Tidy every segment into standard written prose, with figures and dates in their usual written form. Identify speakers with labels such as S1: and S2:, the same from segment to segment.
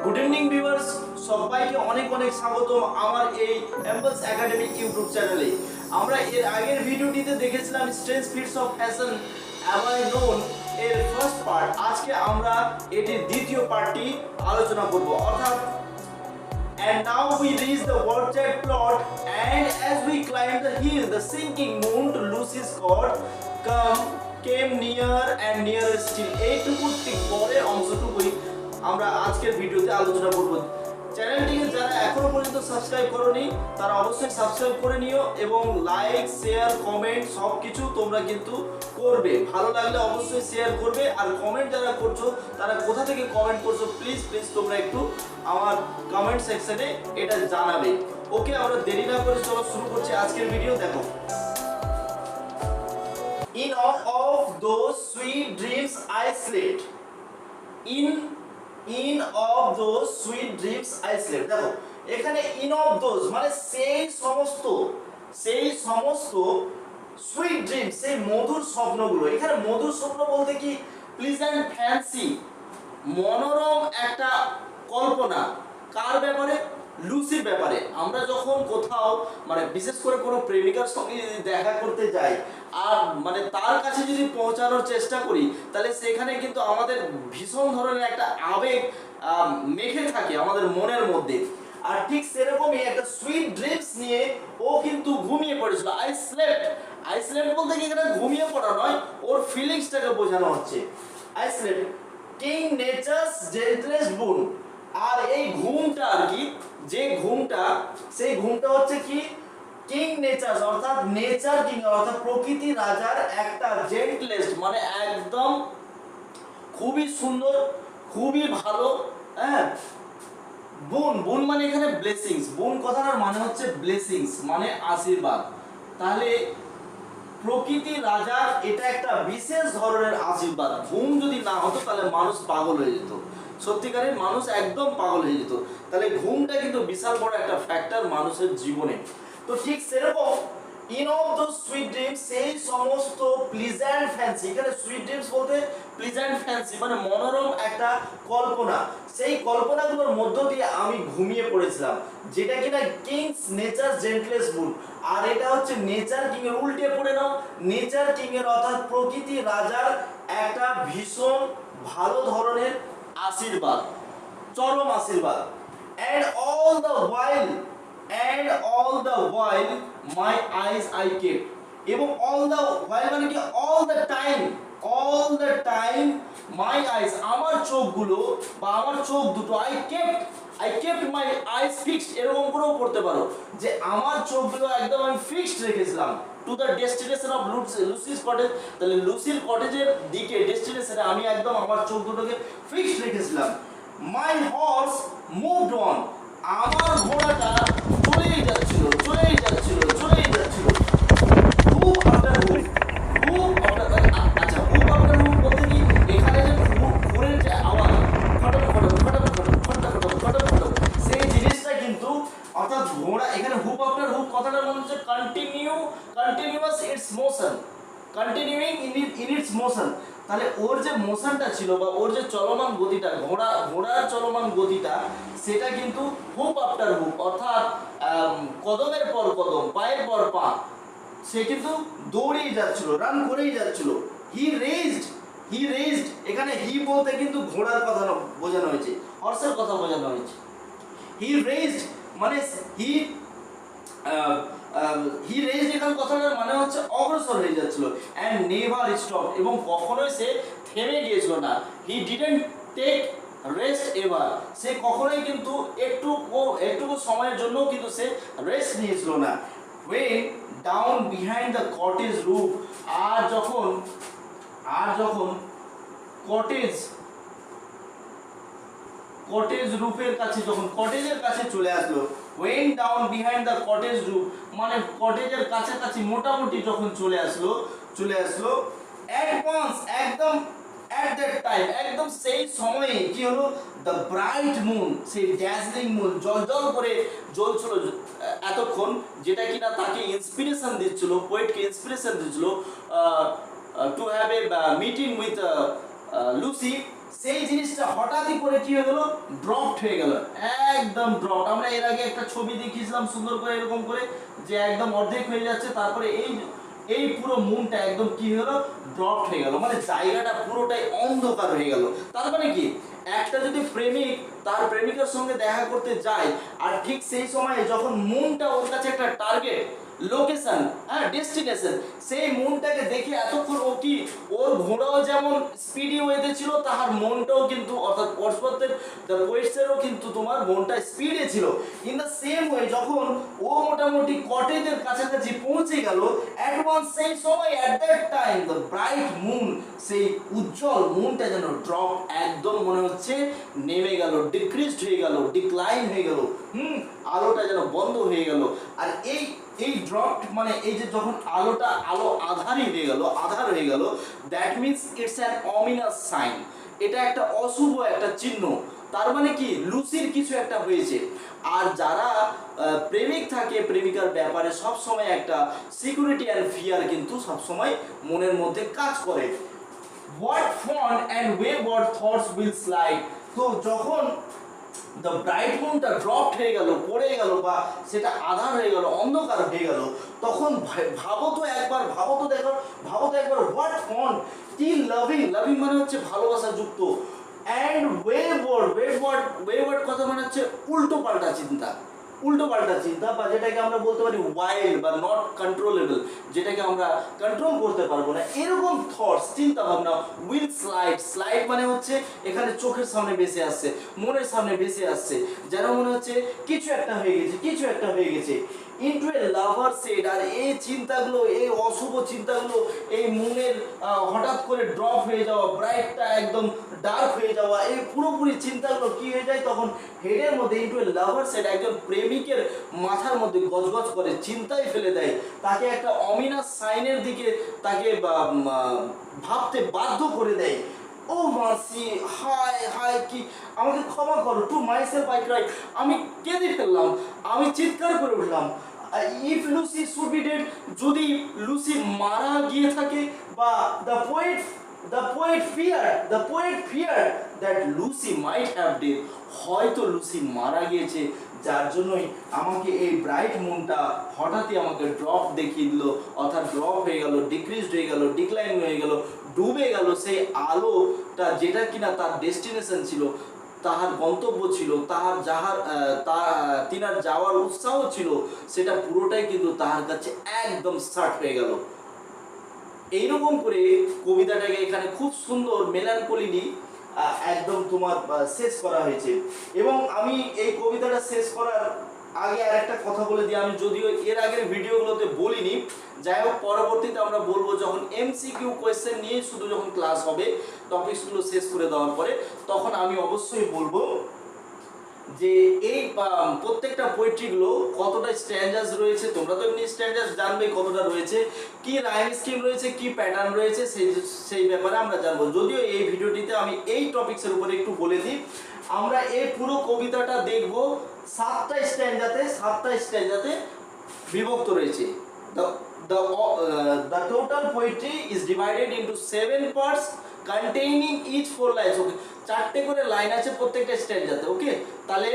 S1: Good evening viewers, সবাইকে অনেক অনেক স্বাগতম আমার এই এমবেলস একাডেমি ইউটিউব চ্যানেলে। আমরা এর আগের ভিডিওটিতে দেখেছিলাম strange fits of passion have I known এর ফার্স্ট পার্ট। আজকে আমরা এটির দ্বিতীয় পার্টটি আলোচনা করব, অর্থাৎ And now we reach the watershed plot, and as we climb the hill, the sinking moon to Lucy's court came near and nearer still. এইটুকু ঠিক পরে অংশটুকুই আমরা আজকের ভিডিওতে আলোচনা করব। চ্যানেলটিকে যারা এখনো পর্যন্ত সাবস্ক্রাইব করোনি তারা অবশ্যই সাবস্ক্রাইব করে নিও এবং লাইক শেয়ার কমেন্ট সবকিছু তোমরা কিন্তু করবে। ভালো লাগলে অবশ্যই শেয়ার করবে, আর কমেন্ট যারা করছো তারা কোথা থেকে কমেন্ট করছো প্লিজ তোমরা একটু আমার কমেন্ট সেকশনে এটা জানাবে। ওকে, আমরা দেরি না করে চলো শুরু করছি আজকের ভিডিও। দেখো, In all of those sweet dreams I slept. In of those sweet dreams I slept. দেখো এখানে in of those মানে সেই সমস্ত সুইট ড্রিম, সেই মধুর স্বপ্নগুলো। এখানে মধুর স্বপ্ন বলতে কি প্লিজেন্ট ফ্যান্সি, মনোরম একটা কল্পনা। কার ব্যাপারে? লুসির ব্যাপারে। আমরা যখন কোথাও মানে বিশেষ করে কোনো প্রেমিকার সঙ্গে যদি দেখা করতে যাই আর মানে তার কাছে যদি পৌঁছানোর চেষ্টা করি, তাহলে সেখানে কিন্তু আমাদের ভীষণ ধরনের একটা আবেগ মেখে থাকে আমাদের মনের মধ্যে। আর ঠিক সেরকমই একটা সুইট ড্রিমস নিয়ে ও কিন্তু ঘুমিয়ে পড়েছিল। আই স্লেপ্ট বলতে কি এখানে ঘুমিয়ে পড়া নয়, ওর ফিলিংসটাকে বোঝানো হচ্ছে। আই স্লেপ্ট কিং নেচারস জেন্টলেস্ট বুন। আর এই ঘুমটা আর কি, যে ঘুমটা, সেই ঘুমটা হচ্ছে কি কিং নেচার, অর্থাৎ নেচার কিং অর্থাৎ প্রকৃতি রাজার একটা জেন্টলেস্ট মানে একদম খুবই সুন্দর, খুবই ভালো। হ্যাঁ, বুন মানে এখানে ব্লেসিংস। বুন কথাটার মানে হচ্ছে ব্লেসিংস মানে আশীর্বাদ। তাহলে প্রকৃতি রাজার এটা একটা বিশেষ ধরনের আশীর্বাদ। ঘুম যদি না হতো তাহলে মানুষ পাগল হয়ে যেত, সত্যিকারের মানুষ একদম পাগল হয়ে যেত। তাহলে ঘুমটা কিন্তু বিশাল বড় একটা ফ্যাক্টর মানুষের জীবনে। তো ঠিক সেরকম in of those sweet dreams, সেই সমস্ত প্লিজেন্ট ফ্যান্সি। এখানে সুইট ড্রিমস বলতে প্লিজেন্ট ফ্যান্সি মানে মনোরম একটা কল্পনা। সেই কল্পনাগুলোর মধ্য দিয়ে আমি ঘুমিয়ে পড়েছিলাম, যেটা কিনা কিংস নেচার জেন্টলেস বুন। আর এটা হচ্ছে নেচার কিং এর, উল্টে পড়ে নাও, নেচার কিং এর অর্থাৎ প্রকৃতি রাজার একটা ভীষণ ভালো ধরনের আশীর্বাদ, চরম আশীর্বাদ। And all the while my eyes I kept, এবং all the while মানে কি all the time my eyes আমার চোখগুলো বা আমার চোখ দুটো I kept my eyes fixed। এরকম করেও পড়তে পারো যে আমার চোখগুলো একদম আমি ফিক্সড রেখেছিলাম to the destination of লুসিস cottage. তাহলে লুসির কটেজের দিকে ডেস্টিনেশনে আমি একদম আমার চোখ দুটোকে ফিক্সড রেখেছিলাম। মাই হর্স মুভড অন, আমার ঘোড়াটা চলেই যাচ্ছিল। হুপ আফটার হুপ বলতে কি এখানে যে ঘোড়ের যে আওয়াজ খটক সেই জিনিসটা কিন্তু, অর্থাৎ ঘোড়া এখানে হুপ আফটার হুপ কথাটা মনে হচ্ছে continuous it's motion, continuing in it's motion. তাহলে ওর যে মোশনটা ছিল বা ওর যে চলমান গতিটা, ঘোড়ার চলমান গতিটা, সেটা কিন্তু হুপ আফটার হুপ অর্থাৎ কদমের পর কদম, পায়ের পর পা, সে কিন্তু দৌড়েই যাচ্ছিল, রান করেই যাচ্ছিল। হি রেজড, এখানে হি বলতে কিন্তু ঘোড়ার কথা বোঝানো হয়েছে, হর্সের কথা বোঝানো হয়েছে। হি রেজড মানে হি রেজড এখানে কথাটার মানে হচ্ছে অগ্রসর হয়ে যাচ্ছিল। অ্যান্ড নেভার স্টপ, এবং কখনোই সে থেমে গিয়েছিল না। He didn't take rest ever, সে কখনোই কিন্তু একটুকু সময়ের জন্য কিন্তু সে রেস্ট নিয়েছিল না। when down behind the cottage roof, আর যখন কটেজ রুফের কাছে, যখন কটেজের কাছে চলে আসলো, when down behind the cottage roof মানে কটেজের কাছাকাছি মোটামুটি যখন চলে আসলো at once একদম at that time একদম সেই সময়ে কি হলো, the bright moon, সেই dazzling moon জল করে জ্বলছিল এতক্ষণ, যেটা কিনা তাকে ইন্সপিরেশন দিচ্ছিল, পোয়েটকে ইন্সপিরেশন দিচ্ছিল to have a meeting with Lucy. সেই জিনিসটা হঠাৎই করে কি হয়ে গেল, ড্রপড হয়ে গেল, একদম ড্রপ। আমরা এর আগে একটা ছবি দেখিয়েছিলাম সুন্দর করে এরকম করে, যে একদম অর্ধেক হয়ে যাচ্ছে, তারপরে এই পুরো মুনটা একদম কি হলো, ড্রপড হয়ে গেল, মানে জায়গাটা পুরোটাই অন্ধকার হয়ে গেল। তার মানে কি, একটা যদি প্রেমিক তার প্রেমিকার সঙ্গে দেখা করতে যায়, আর ঠিক সেই সময়ে যখন মুনটা ওর কাছে একটা টার্গেট লোকেশন, হ্যাঁ ডেস্টিনেশন, সেই মুনটাকে দেখে এতক্ষণ ও কি, ওর ঘোড়াও যেমন স্পিডি ওয়েতে ছিল, তাহার মনটাও কিন্তু, অর্থাৎ পরস্পরের দ্য পোয়েটসেরও কিন্তু তোমার মনটা স্পিডে ছিল। ইন দ্য সেম ওয়ে যখন ও মোটামুটি কটেজের কাছাকাছি পৌঁছে গেল, অ্যাডভান্স সেই সময় at that time the bright moon, সেই উজ্জ্বল মুনটা যেন ড্রপ, একদম মনে হচ্ছে নেমে গেল, ডিক্রিজড হয়ে গেল, ডিক্লাইন হয়ে গেল, আলোটা যেন বন্ধ হয়ে গেল। আর এই ড্রপ মানে এই যে যখন আলো আধারই হয়ে গেল, আধার হয়ে গেল, that means it's an ominous sign, এটা একটা অশুভ একটা চিহ্ন। তার মানে কি, লুসির কিছু একটা হয়েছে। আর যারা প্রেমিক থাকে, প্রেমিকার ব্যাপারে সব সময় একটা সিকিউরিটি অ্যান্ড ফিয়ার কিন্তু সব সময় মনের মধ্যে কাজ করে। What fond and wayward thoughts will slide, তো যখন দ্য ব্রাইট মুনটা ড্রপড হয়ে গেল, পড়ে গেল, বা সেটা আধার হয়ে গেল, অন্ধকার হয়ে গেল, তখন ভাবো তো একবার হোয়াট ফন্ড, কি লাভিং মানে হচ্ছে ভালোবাসা যুক্ত, অ্যান্ড ওয়েওয়ার্ড কথা মানে হচ্ছে উল্টো পাল্টা চিন্তা, বা যেটাকে আমরা বলতে পারি ওয়াইল্ড বা নট কন্ট্রোলেবল, যেটাকে আমরা কন্ট্রোল করতে পারবো না, এরকম থটস, চিন্তা ভাবনা উইল স্লাইড মানে হচ্ছে এখানে চোখের সামনে ভেসে আসছে, মনের সামনে ভেসে আসছে, যেন মনে হচ্ছে কিছু একটা হয়ে গেছে ইনটু এ লাভার সেড। আর এই চিন্তাগুলো, এই অশুভ চিন্তাগুলো, এই মনের হঠাৎ করে ড্রপ হয়ে যাওয়া, ব্রাইটটা একদম ডার্ক হয়ে যাওয়া, এই পুরোপুরি চিন্তাগুলো কি হয়ে যায় তখন হেডের মধ্যে, ইনটু এ লাভার সেড, একজন প্রেমিকের মাথার মধ্যে গজগজ করে, চিন্তায় ফেলে দেয়, তাকে একটা অমিনাস সাইনের দিকে তাকে ভাবতে বাধ্য করে দেয়। ও মাসি, হায় কি, আমাকে ক্ষমা করো, টু মাইসেলফ আই ক্রাই, আমি কেঁদে ফেললাম, আমি চিৎকার করে উঠলাম। If Lucy should be dead, যদি লুসি মারা গিয়ে থাকে, বা the poet fear that Lucy might have dead, হয়তো লুসি মারা গিয়েছে, যার জন্যই আমাকে এই ব্রাইট মুনটা হঠাৎই আমাকে ড্রপ দেখিয়ে দিল, অর্থাৎ ড্রপ হয়ে গেল, ডিক্রিজড হয়ে গেল, ডিক্লাইন হয়ে গেল, ডুবে গেল সেই আলোটা, যেটা কিনা তার ডেস্টিনেশন ছিল, তাহার গন্তব্য ছিল, তিনার যাওয়ার উৎসাহ ছিল, সেটা পুরোটাই কিন্তু তাহার কাছে একদম স্টার্ট হয়ে গেল। এইরকম করে কবিতাটাকে এখানে খুব সুন্দর মেলানকোলিলি একদম তোমার শেষ করা হয়েছে। এবং আমি এই কবিতাটা শেষ করার আগে আর একটা কথা বলে দিই, আমি যদিও এর আগের ভিডিওগুলোতে বলিনি, যাই হোক পরবর্তীতে আমরা বলবো, যখন এমসিকিউ কোয়েশ্চেন নিয়ে শুধু যখন ক্লাস হবে, টপিকসগুলো শেষ করে দেওয়ার পরে, তখন আমি অবশ্যই বলবো যে এই প্রত্যেকটা পোয়েট্রিগুলো কতটা স্ট্যান্ডার্স রয়েছে, তোমরা তো এমনি স্ট্যান্ডার্স জানবে কতটা রয়েছে, কি রাইম স্কিম রয়েছে, কি প্যাটার্ন রয়েছে, সেই ব্যাপারে আমরা জানবো। যদিও এই ভিডিওটিতে আমি এই টপিক্সের উপরে একটু বলে দিই, আমরা এই পুরো কবিতাটা দেখব 7টা স্ট্যান্ডাতে বিভক্ত রয়েছে। The total poetry is divided into 7 parts containing each 4 lines. Okay, 4টে করে লাইন আছে প্রত্যেকটা স্ট্যান্ডাতে। ওকে, তাহলে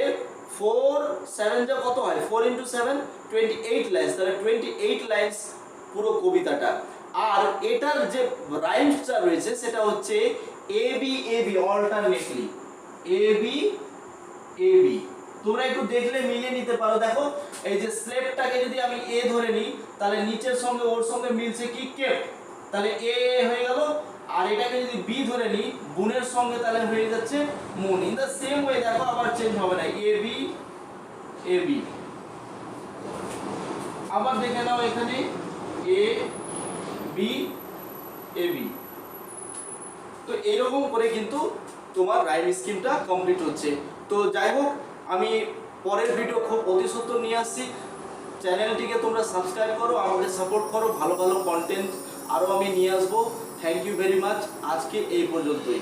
S1: 4 7 যা কত হয়, 4 into 7 28 লাইন্স, তাহলে 28 লাইন্স পুরো কবিতাটা। আর এটার যে রাইমসটা রয়েছে সেটা হচ্ছে A B alternately, A B. তোমরা একটু দেখলে মিলিয়ে নিতে পারো। দেখো এই যে স্লেপটাকে যদি আমি এ ধরে নিই, তাহলে নিচের সঙ্গে ওর সঙ্গে মিলছে কি, কেপ, তাহলে এ হয়ে গেল। আর এটাকে যদি বি ধরে নিই, বুনের সঙ্গে, তাহলে হয়ে যাচ্ছে moon. In the same way দেখো আবার চেঞ্জ হবে না, এ বি। আবার দেখে নাও এখানে এ বি। তো এরকম করে কিন্তু তোমার রাইম স্কিমটা কমপ্লিট হচ্ছে। তো যাই হোক, আমি পরের ভিডিও খুব অতি সত্বর নিয়ে আসছি। চ্যানেলটিকে তোমরা সাবস্ক্রাইব করো, আমাকে সাপোর্ট করো, ভালো ভালো কন্টেন্ট আরও আমি নিয়ে আসবো। Thank you very much. আজকে এই পর্যন্তই।